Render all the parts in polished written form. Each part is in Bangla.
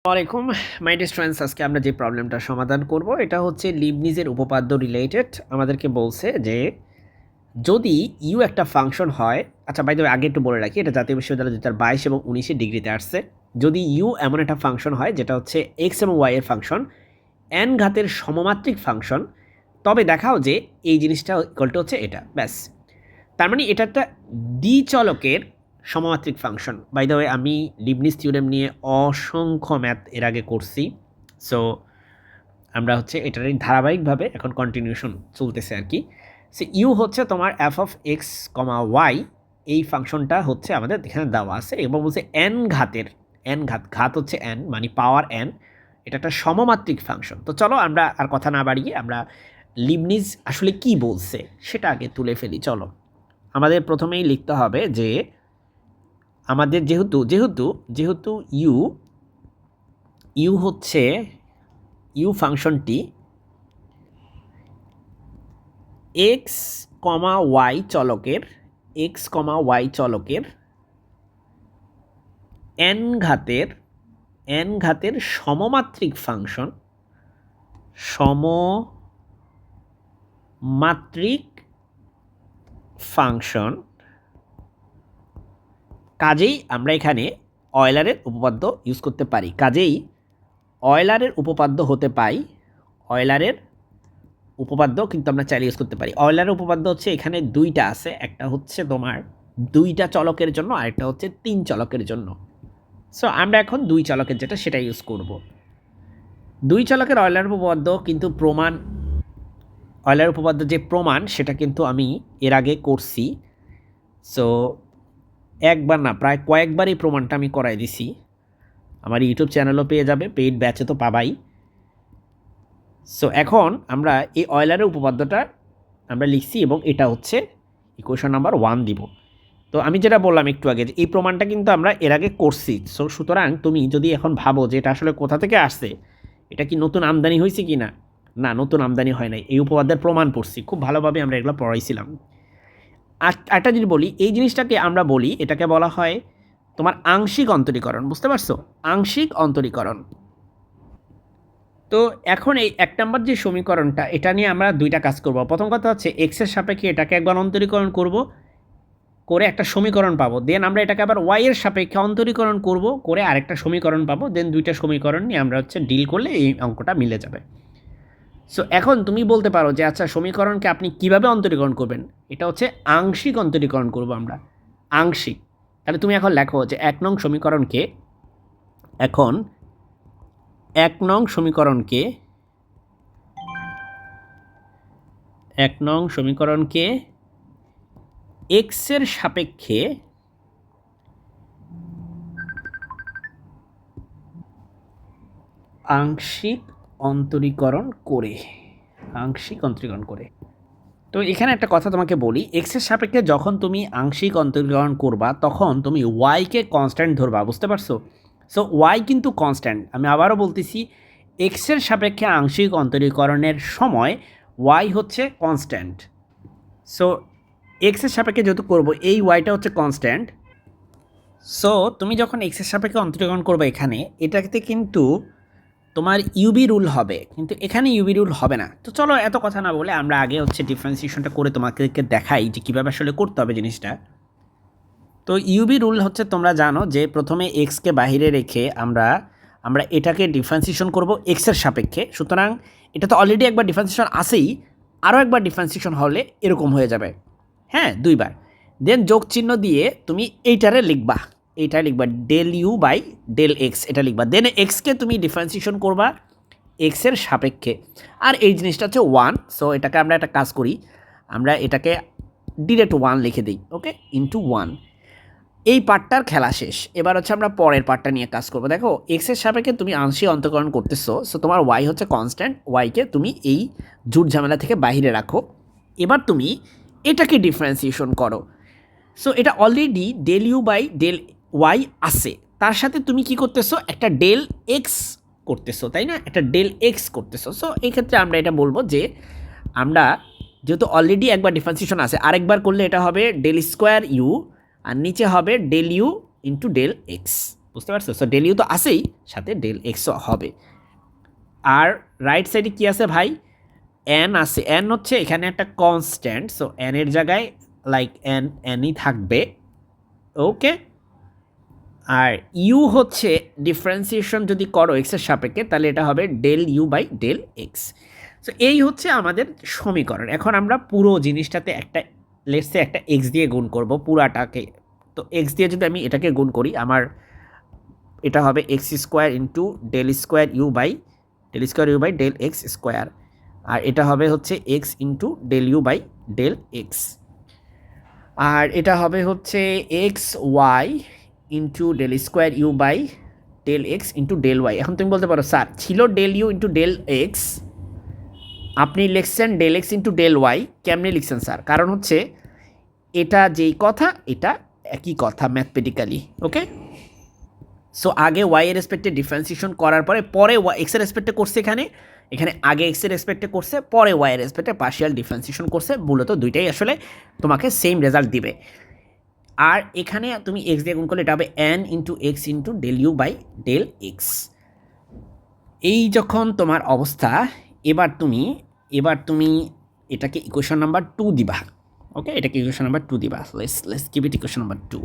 ওয়ালাইকুম মাই ডিয়ার স্টুডেন্টস, আজকে আমরা যে প্রবলেমটা সমাধান করব এটা হচ্ছে লিবনিজের উপপাদ্য রিলেটেড। আমাদেরকে বলছে যে যদি ইউ একটা ফাংশন হয়, আচ্ছা বাই দ্য ওয়ে আগে একটু বলে রাখি, এটা জাতীয় বিশ্ববিদ্যালয় 2022 এবং 19 ডিগ্রিতে আসছে। যদি ইউ এমন একটা ফাংশন হয় যেটা হচ্ছে এক্স এবং ওয়াই এর ফাংশন, এন ঘাতের সমমাত্রিক ফাংশন, তবে দেখাও যে এই জিনিসটা ইকুয়াল টু হচ্ছে এটা, ব্যাস। তার মানে এটা একটা দ্বিচলকের সমমাত্রিক ফাংশন। বাই দ্য ওয়ে আমি লিবনিজ থিওরেম নিয়ে অসংখ্য ম্যাথ এর আগে করছি, সো আমরা হচ্ছে এটারই ধারাবাহিকভাবে এখন কন্টিনিউশন চলতেছে আর কি। সো ইউ হচ্ছে তোমার f of x comma y, এই ফাংশনটা হচ্ছে আমাদের এখানে দেওয়া আছে এবং বলছে এন ঘাতের, এন ঘাত হচ্ছে এন মানে পাওয়ার এন, এটা একটা সমমাত্রিক ফাংশন। তো চলো আমরা আর কথা না বাড়িয়ে আমরা লিবনিজ আসলে কি বলছে সেটা আগে তুলে ফেলি। চলো, আমাদের প্রথমেই লিখতে হবে যে আমাদের যেহেতু যেহেতু যেহেতু ইউ ইউ হচ্ছে ইউ ফাংশনটি এক্স কমা ওয়াই চলকের, এক্স কমা ওয়াই চলকের এন ঘাতের সমমাত্রিক ফাংশন, সমমাত্রিক ফাংশন, কাজেই আমরা এখানে অয়লারের উপপাদ্য ইউজ করতে পারি। কাজেই অয়লারের উপপাদ্য হতে পাই, অয়লারের উপপাদ্য কিন্তু আমরা চাইলে ইউজ করতে পারি। অয়লারের উপপাদ্য হচ্ছে এখানে দুইটা আছে, একটা হচ্ছে তোমার দুইটা চলকের জন্য, আরেকটা হচ্ছে তিন চলকের জন্য। সো আমরা এখন দুই চলকের যেটা সেটা ইউজ করব। দুই চলকের অয়লার উপপাদ্য কিন্তু প্রমাণ, অয়লার উপপাদ্য যে প্রমাণ সেটা কিন্তু আমি এর আগে করছি। সো একবার না প্রায় কয়েকবারই প্রমাণটা আমি করাই দিছি, আমার ইউটিউব চ্যানেলও পেয়ে যাবে, পেইড ব্যাচে তো পাবাই। সো এখন আমরা এই অয়লারের উপপাদ্যটা আমরা লিখছি এবং এটা হচ্ছে ইকুয়েশন নাম্বার 1 দিব। তো আমি যেটা বললাম একটু আগে যে এই প্রমাণটা কিন্তু আমরা এর আগে করছি। সো সুতরাং তুমি যদি এখন ভাবো যে এটা আসলে কোথা থেকে আসছে, এটা কি নতুন আমদানি হয়েছে কি না, না নতুন আমদানি হয় নাই, এই উপপাদ্যের প্রমাণ পড়ছি, খুব ভালোভাবে আমরা এগুলো পড়াইছিলাম। আর একটা যদি বলি, এই জিনিসটাকে আমরা বলি এটাকে বলা হয় তোমার আংশিক অন্তরীকরণ, বুঝতে পারছো? আংশিক অন্তরীকরণ। তো এখন এই 1 নম্বর যে সমীকরণটা, এটা নিয়ে আমরা দুইটা কাজ করব। প্রথম কথা হচ্ছে এক্সের সাপেক্ষে এটাকে একবার অন্তরীকরণ করব, করে একটা সমীকরণ পাবো, দেন আমরা এটাকে আবার ওয়াই এর সাপেক্ষে অন্তরীকরণ করব, করে আরেকটা সমীকরণ পাবো, দেন দুইটা সমীকরণ নিয়ে আমরা হচ্ছে ডিল করলে এই অঙ্কটা মিলে যাবে। সো এখন তুমি বলতে পারো যে আচ্ছা সমীকরণকে আপনি কিভাবে অন্তরীকরণ করবেন? এটা হচ্ছে আংশিক অন্তরীকরণ করব আমরা, আংশিক। তাহলে তুমি এখন লেখো যে 1 নং সমীকরণকে, এখন 1 নং সমীকরণকে, 1 নং সমীকরণকে এক্সের সাপেক্ষে আংশিক অন্তরীকরণ করে, আংশিক অন্তরীকরণ করে। তো এখানে একটা কথা তোমাকে বলি, এক্সের সাপেক্ষে যখন তুমি আংশিক অন্তরীকরণ করবা তখন তুমি ওয়াইকে কনস্ট্যান্ট ধরবা, বুঝতে পারছো? সো ওয়াই কিন্তু কনস্ট্যান্ট, আমি আবারও বলতেছি, এক্সের সাপেক্ষে আংশিক অন্তরীকরণের সময় ওয়াই হচ্ছে কনস্ট্যান্ট। সো এক্সের সাপেক্ষে যেহেতু করবো, এই ওয়াইটা হচ্ছে কনস্ট্যান্ট। সো তুমি যখন এক্সের সাপেক্ষে অন্তরীকরণ করবে এখানে, এটাতে কিন্তু তোমার ইউবি রুল হবে, কিন্তু এখানে ইউবি রুল হবে না। তো চলো এত কথা না বলে আমরা আগে হচ্ছে ডিফারেন্সিয়েশনটা করে তোমাদেরকে দেখাই যে কীভাবে আসলে করতে হবে জিনিসটা। তো ইউবি রুল হচ্ছে তোমরা জানো যে প্রথমে এক্সকে বাহিরে রেখে আমরা এটাকে ডিফারেন্সিয়েশন করব এক্সের সাপেক্ষে। সুতরাং এটা তো অলরেডি একবার ডিফারেন্সিয়েশন আসেই, আরও একবার ডিফারেন্সিয়েশন হলে এরকম হয়ে যাবে, হ্যাঁ দুইবার। দেন যোগ চিহ্ন দিয়ে তুমি এইটারে লিখবা, এইটা লিখবা del you by del x, এটা লিখবা। দেন এক্সকে তুমি ডিফারেন্সিয়েশন করবা এক্সের সাপেক্ষে, আর এই জিনিসটা হচ্ছে 1। সো এটাকে আমরা একটা কাজ করি, আমরা এটাকে ডিরেক্ট 1 লিখে দিই, ওকে, ইন্টু 1। এই পার্টটার খেলা শেষ। এবার হচ্ছে আমরা পরের পার্টটা নিয়ে কাজ করবো। দেখো এক্সের সাপেক্ষে তুমি আংশিক অন্তরীকরণ করতেছো, সো তোমার ওয়াই হচ্ছে কনস্ট্যান্ট, ওয়াইকে তুমি এই ঝুট ঝামেলা থেকে বাইরে রাখো। এবার তুমি এটাকে ডিফারেন্সিয়েশন করো। সো এটা already del you by del y আছে, তার সাথে তুমি কি করতেছো, একটা ডেল এক্স করতেছো, তাই না? একটা ডেল এক্স করতেছো। সো এই ক্ষেত্রে আমরা এটা বলবো যে আমরা যেহেতু অলরেডি একবার ডিফারেন্সিয়েশন আছে, আরেকবার করলে এটা হবে ডেল স্কোয়ার ইউ, আর নিচে হবে del you into del x. বুঝতে পারছো? সো ডেল ইউ তো আসেই, সাথে ডেল এক্সও হবে। আর রাইট সাইডে কি আছে ভাই? এন আছে। এন হচ্ছে এখানে একটা কনস্ট্যান্ট, সো এন এর জায়গায় লাইক এনই থাকবে। ওকে। আর ইউ হচ্ছে ডিফারেন্সিয়েশন যদি করো এক্সের সাপেক্ষে, তাহলে এটা হবে del you by del x. So এই হচ্ছে আমাদের সমীকরণ। এখন আমরা পুরো জিনিসটাতে একটা লেটসে একটা এক্স দিয়ে গুণ করব পুরাটাকে। তো এক্স দিয়ে যদি আমি এটাকে গুণ করি, আমার এটা হবে X square into del square you by del x square. আর এটা হবে হচ্ছে X into del you by del X. আর এটা হবে হচ্ছে X Y into del square you by del x into del Y. এখন তুমি বলতে পারো স্যার ছিল del you into del X, আপনি লিখছেন del x into del Y, কেমনি লিখছেন স্যার? কারণ হচ্ছে এটা যেই কথা এটা একই কথা ম্যাথমেটিক্যালি। ওকে। সো আগে ওয়াই এর রেসপেক্টে ডিফারেন্সিয়েশন করার পরে এক্স এর রেসপেক্টে করছে, এখানে আগে এক্স এর রেসপেক্টে করছে, পরে ওয়াই এর রেসপেক্টে পার্শিয়াল ডিফারেন্সিয়েশন করছে। মূলত দুইটাই আসলে তোমাকে সেম রেজাল্ট দিবে। আর এখানে তুমি এক্স দিয়ে গুণ করলে এটা হবে n into x into del you by del x. এই যখন তোমার অবস্থা, এবার তুমি এটাকে ইকুয়েশন নাম্বার 2 দিবা। ওকে, এটাকে ইকুয়েশন নাম্বার 2 দিবা। Let's give it equation number 2।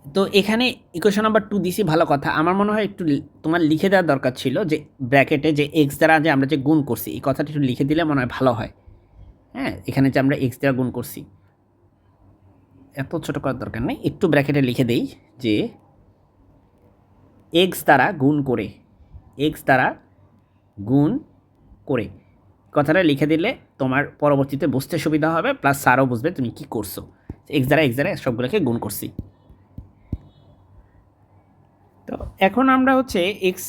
তো এখানে ইকুয়েশন নাম্বার 2 দিছি, ভালো কথা। আমার মনে হয় একটু তোমার লিখে দেওয়ার দরকার ছিল যে ব্র্যাকেটে যে এক্স দ্বারা যে আমরা যে গুণ করছি, এই কথাটা একটু লিখে দিলে মনে হয় ভালো হয়। হ্যাঁ, এখানে যে আমরা এক্স দ্বারা গুণ করছি, এত ছোটো করার দরকার নেই, একটু ব্র্যাকেটে লিখে দেই যে এক্স দ্বারা গুণ করে কথাটা লিখে দিলে তোমার পরবর্তীতে বুঝতে সুবিধা হবে, প্লাস স্যারও বুঝবে তুমি কি করছো। এক্স দ্বারা সবগুলোকে গুণ করছি। তো এখন আমরা হচ্ছে এক্স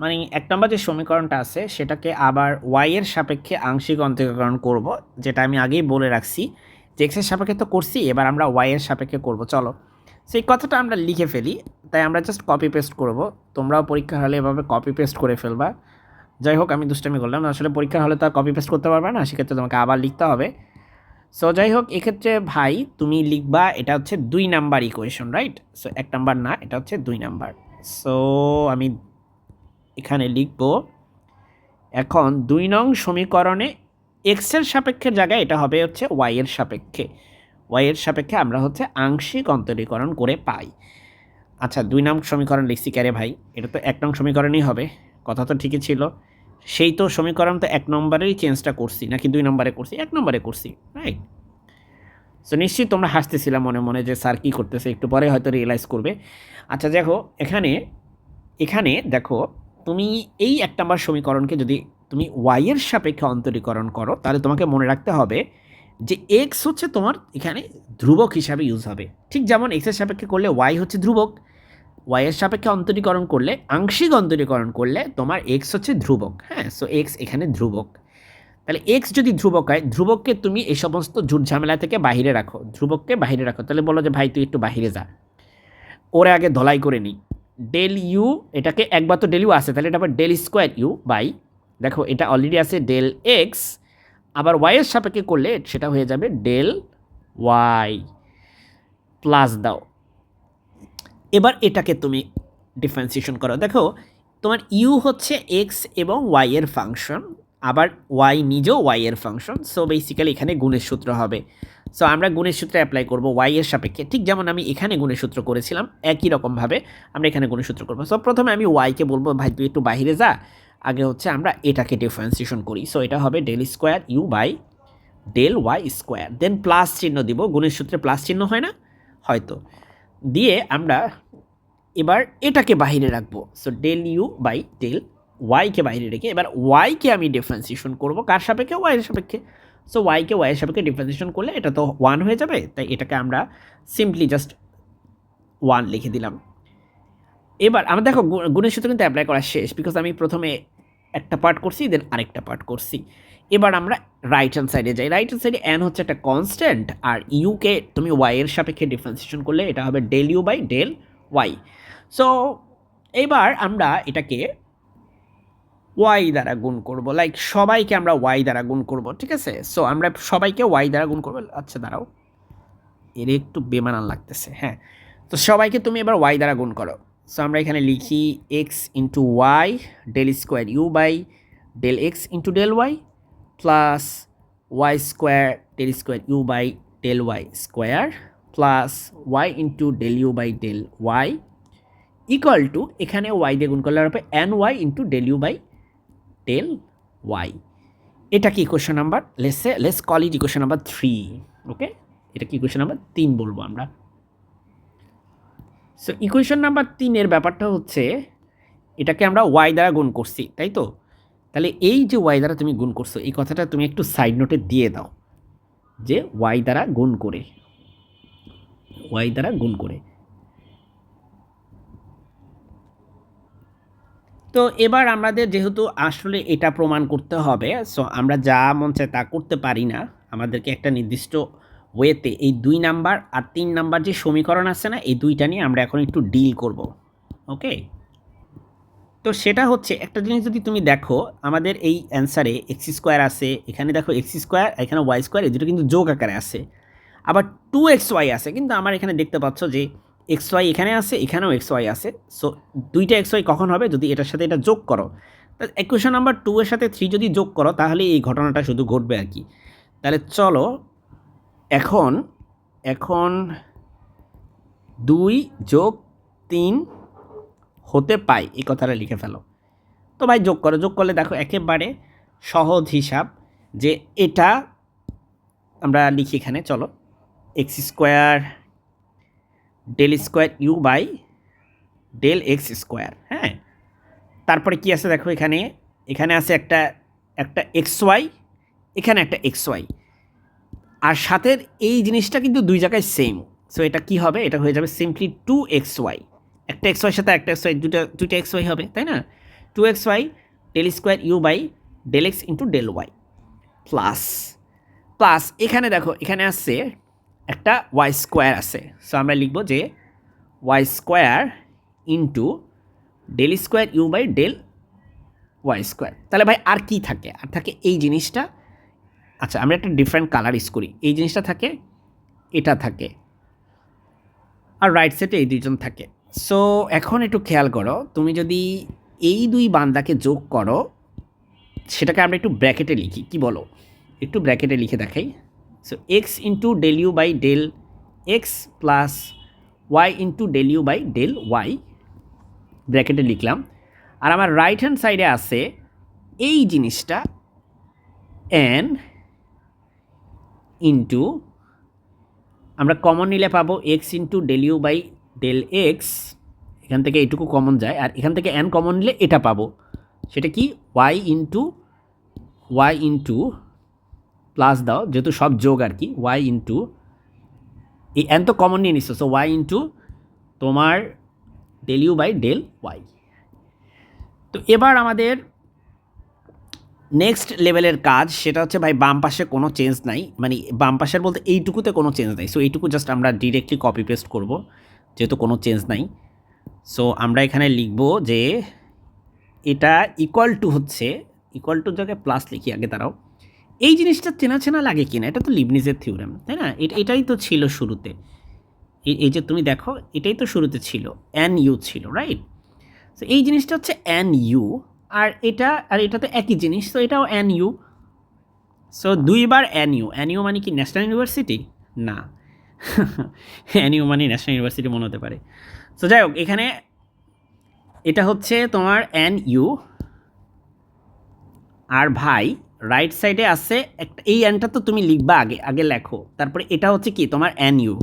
মানে 1 নম্বর যে সমীকরণটা আছে সেটাকে আবার ওয়াই এর সাপেক্ষে আংশিক অন্তরীকরণ করব, যেটা আমি আগেই বলে রাখছি যে এক্সের সাপেক্ষে তো করছি, এবার আমরা ওয়াই এর সাপেক্ষে করব। চলো সেই কথাটা আমরা লিখে ফেলি, তাই আমরা জাস্ট কপি পেস্ট করব। তোমরাও পরীক্ষা হলে এভাবে কপি পেস্ট করে ফেলবা। যাই হোক, আমি দুষ্টামি করলাম, আসলে পরীক্ষার হলে তো আর কপি পেস্ট করতে পারবে না, সেক্ষেত্রে তোমাকে আবার লিখতে হবে। সো যাই হোক, এক্ষেত্রে ভাই তুমি লিখবা এটা হচ্ছে 2 number equation, right? So 1 number না, এটা হচ্ছে 2 নাম্বার। সো আমি এখানে লিখব এখন 2 নং সমীকরণে এক্সের সাপেক্ষের জায়গায় এটা হবে হচ্ছে ওয়াই এর সাপেক্ষে আমরা হচ্ছে আংশিক অন্তরীকরণ করে পাই। আচ্ছা, 2 নং সমীকরণ লিখছি ক্যারে ভাই, এটা তো 1 নং সমীকরণই হবে, কথা তো ঠিকই ছিল। সেই তো সমীকরণ তো 1 নম্বরেই চেঞ্জটা করছি, নাকি 2 নম্বরে করছি? 1 নম্বরে করছি, রাইট? সো নিশ্চয়ই তোমরা হাসতেছিলাম মনে মনে যে স্যার কী করতেছে, একটু পরে হয়তো রিয়েলাইজ করবে। আচ্ছা দেখো, এখানে দেখো, তুমি এই 1 নম্বর সমীকরণকে যদি তুমি ওয়াই এর সাপেক্ষে অন্তরীকরণ করো, তাহলে তোমাকে মনে রাখতে হবে যে এক্স হচ্ছে তোমার এখানে ধ্রুবক হিসাবে ইউজ হবে। ঠিক যেমন এক্সের সাপেক্ষে করলে ওয়াই হচ্ছে ধ্রুবক, ওয়াই এর সাপেক্ষে অন্তরীকরণ করলে, আংশিক অন্তরীকরণ করলে তোমার এক্স হচ্ছে ধ্রুবক। হ্যাঁ, সো এক্স এখানে ধ্রুবক। তাহলে এক্স যদি ধ্রুবক হয়, ধ্রুবককে তুমি এই সমস্ত ঝুট ঝামেলা থেকে বাহিরে রাখো, ধ্রুবককে বাহিরে রাখো। তাহলে বলো যে ভাই তুই একটু বাহিরে যা, ওরে আগে ধলাই করে নিই। ডেল ইউ, এটাকে একবার তো ডেল ইউ আছে, তাহলে এটা আবার ডেল স্কোয়ার ইউ বাই, দেখো এটা অলরেডি আছে ডেল এক্স, আবার ওয়াই এর সাপেক্ষে করলে সেটা হয়ে যাবে ডেল ওয়াই, প্লাস দাও। এবার এটাকে তুমি ডিফারেন্সিয়েশন করো, দেখো তোমার ইউ হচ্ছে এক্স এবং ওয়াই এর ফাংশন, আবার ওয়াই নিজেও ওয়াই এর ফাংশন। সো বেসিক্যালি এখানে গুণের সূত্র হবে। সো আমরা গুণের সূত্রে অ্যাপ্লাই করব ওয়াই এর সাপেক্ষে, ঠিক যেমন আমি এখানে গুণের সূত্র করেছিলাম, একই রকমভাবে আমরা এখানে গুণের সূত্র করবো। সো প্রথমে আমি ওয়াইকে বলবো ভাই তুই একটু বাইরে যা, আগে হচ্ছে আমরা এটাকে ডিফারেন্সিয়েশন করি। সো এটা হবে del square you by del y square, then plus চিহ্ন দিব, গুণের সূত্রে প্লাস চিহ্ন হয় না হয়তো, দিয়ে আমরা এবার এটাকে বাইরে রাখবো। So del you by del ওয়াইকে বাইরে রেখে এবার ওয়াইকে আমি ডিফারেন্সিয়েশন করবো কার সাপেক্ষে? ওয়াইয়ের সাপেক্ষে। সো ওয়াইকে ওয়াইয়ের সাপেক্ষে ডিফারেন্সিয়েশন করলে এটা তো 1 হয়ে যাবে, তাই এটাকে আমরা সিম্পলি জাস্ট 1 লিখে দিলাম। এবার আমরা দেখো গুণের সূত্র কিন্তু অ্যাপ্লাই করা শেষ, বিকজ আমি প্রথমে একটা পার্ট করছি, দেন আরেকটা পার্ট করছি। এবার আমরা রাইট হ্যান্ড সাইডে যাই। রাইট হ্যান্ড সাইডে এন হচ্ছে একটা কনস্ট্যান্ট, আর ইউকে তুমি ওয়াইয়ের সাপেক্ষে ডিফারেন্সিয়েশন করলে এটা হবে del you by del y. So এবার আমরা এটাকে ওয়াই দ্বারা গুণ করব, লাইক সবাইকে আমরা ওয়াই দ্বারা গুণ করব, ঠিক আছে? সো আমরা সবাইকে ওয়াই দ্বারা গুণ করবো। আচ্ছা দাঁড়াও, এর একটু বেমানান লাগতেছে। হ্যাঁ, তো সবাইকে তুমি এবার ওয়াই দ্বারা গুণ করো। সো আমরা এখানে লিখি x into y del square you by del x into del y plus y square del square you by del y square plus Y into del you by del y equal to এখানে ওয়াই দিয়ে গুণ করলে হবে n y into del you by del y. এটা কি equation number, let's call it equation number 3। Okay, এটা কি ইকুয়েশন নাম্বার 3 বলবো আমরা। সো ইকুয়েশন নাম্বার 3-এর ব্যাপারটা হচ্ছে এটাকে আমরা ওয়াই দ্বারা গুণ করছি, তাই তো? তাহলে এই যে ওয়াই দ্বারা তুমি গুণ করছো এই কথাটা তুমি একটু সাইড নোটে দিয়ে দাও যে ওয়াই দ্বারা গুণ করে, ওয়াই দ্বারা গুণ করে। তো এবার আমাদের যেহেতু আসলে এটা প্রমাণ করতে হবে, সো আমরা যা মন চায় তা করতে পারি না, আমাদেরকে একটা নির্দিষ্ট ওয়েতে এই 2 নাম্বার আর 3 নাম্বার যে সমীকরণ আছে না, এই দুইটা নিয়ে আমরা এখন একটু ডিল করব। ওকে, তো সেটা হচ্ছে একটা জিনিস যদি তুমি দেখো আমাদের এই অ্যান্সারে এক্স স্কোয়ার আছে, এখানে দেখো এক্স স্কোয়ার, এখানে ওয়াই স্কোয়ার, এই দুটো কিন্তু যোগ আকারে আছে। আবার 2xy আছে, কিন্তু আমার এখানে দেখতে পাচ্ছ যে এক্স ওয়াই এখানে আছে, এখানেও এক্স ওয়াই আছে। সো দুইটা এক্স ওয়াই কখন হবে, যদি এটার সাথে এটা যোগ করো। ইকুয়েশন নাম্বার 2 এর সাথে 3 যদি যোগ করো তাহলে এই ঘটনাটা শুধু ঘটবে আর কি। তাহলে চলো এখন এখন 2 যোগ 3 হতে পাই এই কথাটা লিখে ফেলো। তো ভাই যোগ করো, যোগ করলে দেখো একেবারে সহজ হিসাব যে এটা আমরা লিখি এখানে, চলো x square del square you by del x square. হ্যাঁ, তারপরে কি আছে দেখো এখানে, এখানে আছে একটা এক্স ওয়াই, এখানে একটা এক্স ওয়াই, আর সাথে এই জিনিসটা কিন্তু দুই জায়গায় সেম। সো এটা কি হবে, এটা হয়ে যাবে সিম্পলি 2xy, একটা এক্স ওয়াইয়ের সাথে একটা এক্স ওয়াই, দুইটা এক্স ওয়াই হবে, তাই না? 2xy del square you by del x into del y plus plus এখানে দেখো এখানে আছে একটা ওয়াই স্কোয়ার আছে। সো আমরা লিখব যে y square into del square you by del y square. তাহলে ভাই আর কি থাকে, আর থাকে এই জিনিসটা। আচ্ছা, আমরা একটা ডিফারেন্ট কালার ইউজ করি, এই জিনিসটা থাকে, এটা থাকে, আর রাইট সাইডে এই দুইজন থাকে। সো এখন একটু খেয়াল করো, তুমি যদি এই দুই বান্দাকে যোগ করো সেটাকে আমরা একটু ব্র্যাকেটে লিখি, কি বলো? একটু ব্র্যাকেটে লিখে দেখাই। So X into del you by del X plus Y into del you by del Y ব্র্যাকেটে লিখলাম। আর আমার রাইট হ্যান্ড সাইডে আছে এই জিনিসটা এন ইন্টু, আমরা কমন নিলে পাবো x into del you by del x, এখান থেকে এইটুকু কমন যায়, আর এখান থেকে এন কমন নিলে এটা পাবো, সেটা কি ওয়াই ইন্টু প্লাস দাও যেহেতু সব যোগ আর কি, ওয়াই ইন্টু এই এন তো কমন নিয়ে নিচ্ছ, সো ওয়াই ইন্টু তোমার del you by del y. তো এবার আমাদের নেক্সট লেভেলের কাজ সেটা হচ্ছে ভাই বাম পাশে কোনো চেঞ্জ নাই, মানে বাম পাশের বলতে এইটুকুতে কোনো চেঞ্জ নাই। সো এইটুকু জাস্ট আমরা ডিরেক্টলি কপি পেস্ট করব যেহেতু কোনো চেঞ্জ নাই। সো আমরা এখানে লিখব যে এটা ইকুয়াল টু হচ্ছে, ইকুয়াল টু জায়গায় প্লাস লিখি আগে, দাঁড়াও এই জিনিসটা চেনা চেনা লাগে কিনা, এটা তো লিবনিজের থিওরেম, তাই না? এটাই তো ছিল শুরুতে, এই যে তুমি দেখো এটাই তো শুরুতে ছিল, এন ইউ ছিল, রাইট? সো এই জিনিসটা হচ্ছে এন ইউ, আর এটা তো একই জিনিস, তো এটাও এন ইউ। সো দুইবার এন ইউ মানে কি ন্যাশনাল ইউনিভার্সিটি? না, এন ইউ মানে ন্যাশনাল ইউনিভার্সিটি মনে হতে পারে। সো যাই হোক, এখানে এটা হচ্ছে তোমার এন ইউ, আর ভাই রাইট সাইডে আছে একটা, এই এনটা তো তুমি লিখবা আগে, আগে লেখো, তারপরে এটা হচ্ছে কি তোমার এন ইউ।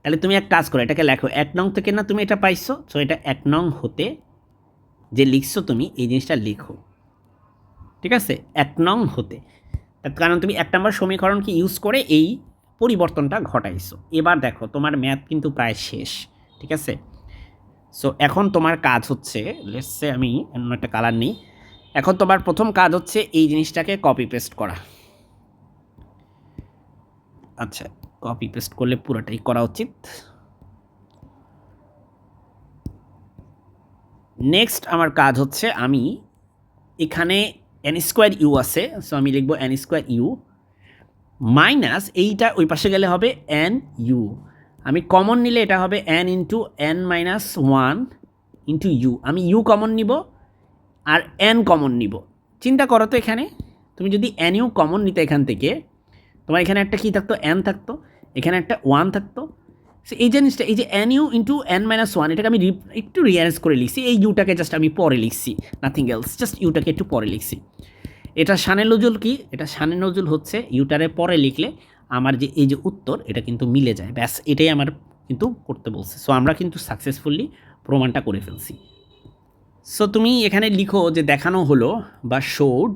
তাহলে তুমি এক কাজ করো, এটাকে লেখো 1 নং থেকে, না তুমি এটা পাইছো, সো এটা 1 নং হতে যে লিখছো তুমি এই জিনিসটা লিখো, ঠিক আছে? 1 নং হতে, কারণ তুমি 1 নম্বর সমীকরণকে ইউজ করে এই পরিবর্তনটা ঘটাইছো। এবার দেখো তোমার ম্যাথ কিন্তু প্রায় শেষ, ঠিক আছে? সো এখন তোমার কাজ হচ্ছে, লেটস সে আমি অন্য একটা কালার নিই, এখন তোমার প্রথম কাজ হচ্ছে এই জিনিসটাকে কপি পেস্ট করা। আচ্ছা, কপি পেস্ট করলে পুরোটাই করা উচিত। নেক্সট আমার কাজ হচ্ছে আমি এখানে এন স্কোয়ার ইউ আছে, সো আমি লিখবো এন স্কোয়ার ইউ মাইনাস এইটা ওই পাশে গেলে হবে এন ইউ, আমি কমন নিলে এটা হবে n into n minus one into u. আমি ইউ কমন নিব আর n কমন নিব। চিন্তা করো তো, এখানে তুমি যদি n ইউ কমন নিতে এখান থেকে, তোমার এখানে একটা কী থাকতো, n থাকতো, এখানে একটা 1 থাকতো। সো এই জিনিসটা, এই যে n u into n minus one, এটাকে আমি একটু রিয়ারেঞ্জ করে লিখছি। এই ইউটাকে জাস্ট আমি পরে লিখছি, নাথিং এলস, জাস্ট ইউটাকে একটু পরে লিখছি। এটা শানে নজুল কি? এটা শানে নজুল হচ্ছে ইউটারে পরে লিখলে আমার যে এই যে উত্তর, এটা কিন্তু মিলে যায়। ব্যাস এটাই আমার কিন্তু করতে বলছে। সো আমরা কিন্তু সাকসেসফুলি প্রমাণটা করে ফেলছি। সো তুমি এখানে লিখো যে দেখানো হলো বা শোড,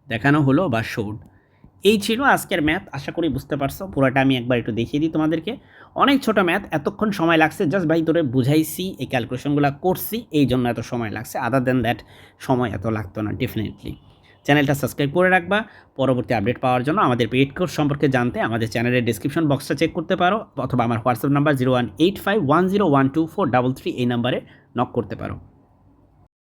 দেখানো হলো বা শোড। এই ছিল আজকের ম্যাথ। আশা করি বুঝতে পারছো। পুরোটা আমি একবার একটু দেখিয়ে দিই তোমাদেরকে। অনেক ছোট ম্যাথ, এতক্ষণ সময় লাগছে জাস্ট ভাই তোরে বুঝাইছি, এই ক্যালকুলেশনগুলো করছি, এই জন্য এত সময় লাগছে। আদার দ্যান দ্যাট সময় এত লাগতো না ডেফিনেটলি। চ্যানেলটা সাবস্ক্রাইব করে রাখবা পরবর্তী আপডেট পাওয়ার জন্য। আমাদের পেইড কোর্স সম্পর্কে জানতে আমাদের চ্যানেলের ডিসক্রিপশন বক্সটা চেক করতে পারো, অথবা আমার হোয়াটসঅ্যাপ নাম্বার 018510124333 এই নাম্বারে নক করতে পারো।